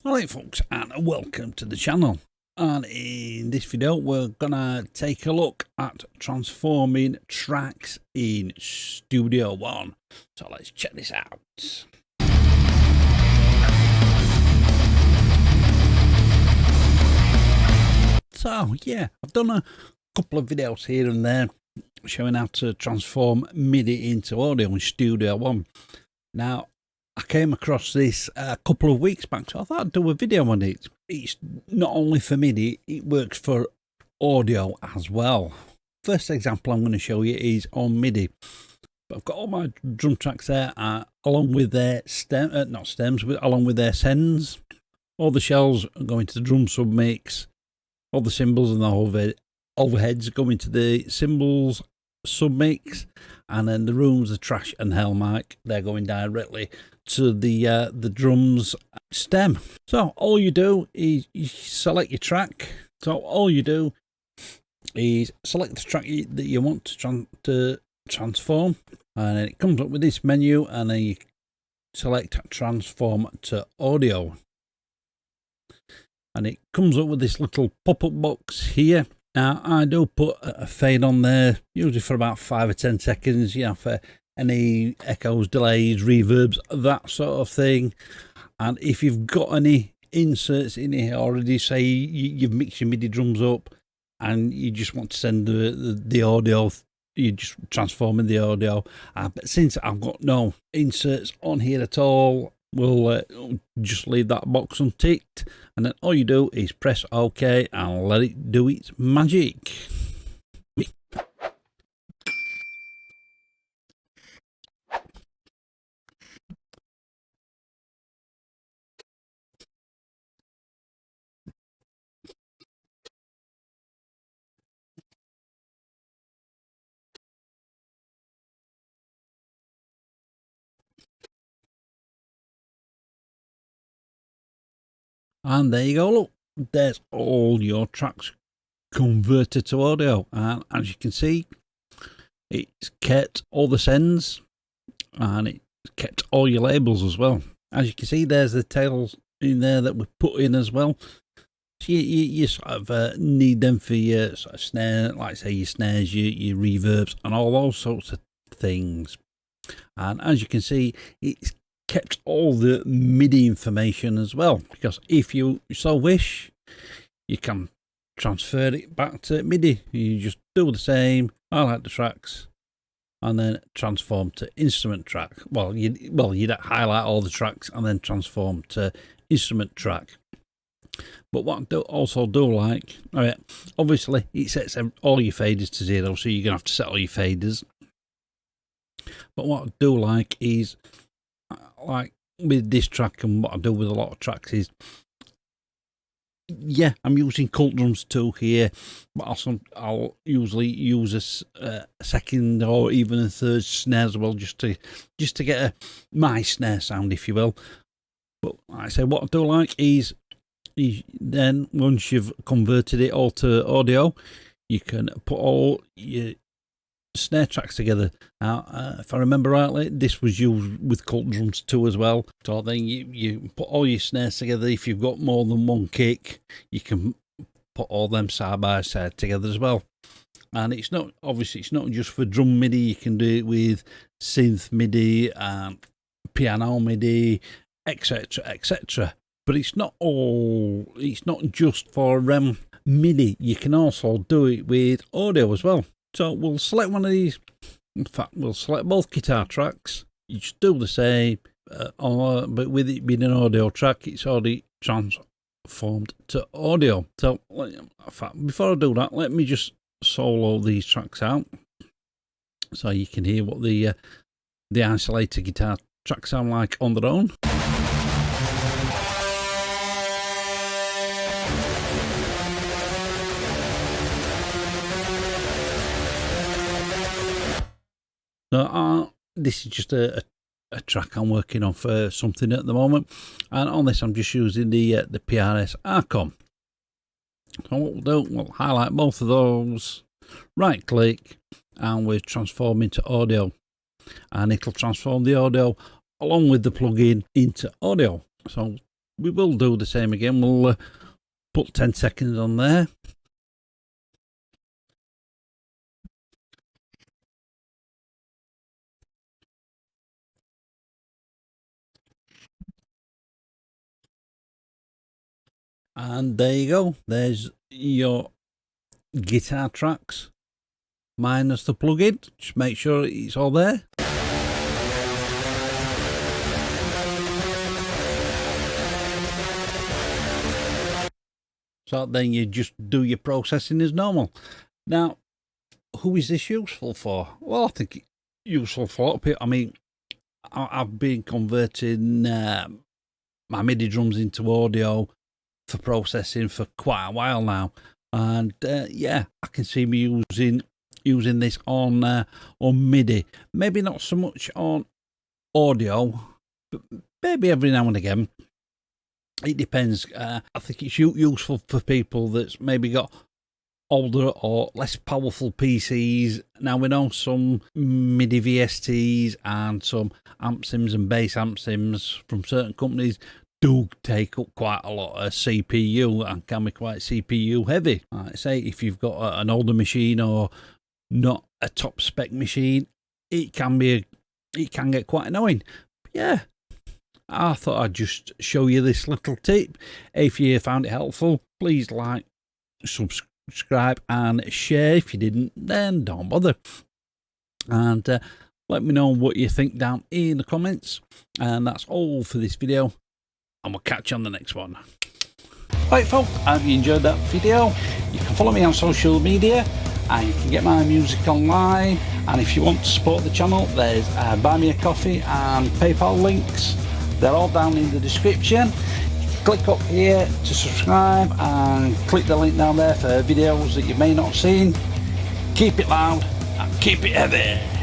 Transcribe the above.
Alright folks, and welcome to the channel. And in this video we're gonna take a look at transforming tracks in Studio One. So let's check this out. So yeah, I've done a couple of videos here and there showing how to transform MIDI into audio in Studio One. Now I came across this a couple of weeks back, so I thought I'd do a video on it. It's not only for MIDI, it works for audio as well. First example I'm going to show you is on MIDI. But I've got all my drum tracks there, along with their along with their sends. All the shells are going to the drum submix. All the cymbals and the overheads go into the cymbals submix, and then the rooms, the trash and hell mic, they're going directly to the drums stem. So all you do is you select your track. So all you do is select the track that you want to transform, and then it comes up with this menu, and then you select transform to audio, and it comes up with this little pop-up box here. Now I do put a fade on there, usually for about 5 or 10 seconds, for any echoes, delays, reverbs, that sort of thing. And if you've got any inserts in here already, say you've mixed your MIDI drums up and you just want to send the audio, you just transform in the audio. But since I've got no inserts on here at all, we'll just leave that box unticked, and then all you do is press OK and let it do its magic. And there you go, look, there's all your tracks converted to audio. And as you can see, it's kept all the sends and it kept all your labels as well. As you can see, there's the tails in there that we put in as well. So you sort of need them for your sort of snare, like say your snares, your reverbs and all those sorts of things. And as you can see, it's kept all the MIDI information as well, because if you so wish, you can transfer it back to MIDI. You just do the same, highlight the tracks, and then transform to instrument track. Well, you'd highlight all the tracks and then transform to instrument track. But what I also do like, obviously it sets all your faders to 0, so you're gonna have to set all your faders. But what I do like is, like with this track, and what I do with a lot of tracks is, I'm using cult drums too here, but also I'll usually use a second or even a third snare as well, just to get my snare sound, if you will. But like I say, what I do like is then once you've converted it all to audio, you can put all your snare tracks together. Now, if I remember rightly, this was used with cult drums too as well. So then you put all your snares together. If you've got more than one kick, you can put all them side by side together as well. And it's not just for drum MIDI. You can do it with synth MIDI and piano MIDI, etc., etc. But it's not just for MIDI. You can also do it with audio as well. So we'll select one of these. In fact, we'll select both guitar tracks. You just do the same, but with it being an audio track, it's already transformed to audio. So, in fact, before I do that, let me just solo these tracks out, so you can hear what the isolated guitar tracks sound like on their own. So this is just a track I'm working on for something at the moment, and on this I'm just using the PRS Archon. So what we'll do, we'll highlight both of those, right click, and we're transforming to audio, and it'll transform the audio along with the plugin into audio. So we will do the same again. We'll put 10 seconds on there. And there you go. There's your guitar tracks minus the plugin. Just make sure it's all there. So then you just do your processing as normal. Now, who is this useful for? Well, I think it's useful for a lot of people. I mean, I've been converting my MIDI drums into audio for processing for quite a while now, and yeah, I can see me using this on MIDI. Maybe not so much on audio, but maybe every now and again. It depends. I think it's useful for people that's maybe got older or less powerful PCs. Now, we know some MIDI VSTs and some amp sims and bass amp sims from certain companies do take up quite a lot of CPU and can be quite CPU heavy. Like I say, if you've got an older machine or not a top spec machine, it can get quite annoying. But yeah, I thought I'd just show you this little tip. If you found it helpful, please like, subscribe and share. If you didn't, then don't bother. And let me know what you think down in the comments. And that's all for this video, and we'll catch you on the next one. Right folks, I hope you enjoyed that video. You can follow me on social media and you can get my music online. And if you want to support the channel, there's Buy Me a Coffee and PayPal links. They're all down in the description. Click up here to subscribe and click the link down there for videos that you may not have seen. Keep it loud and keep it heavy.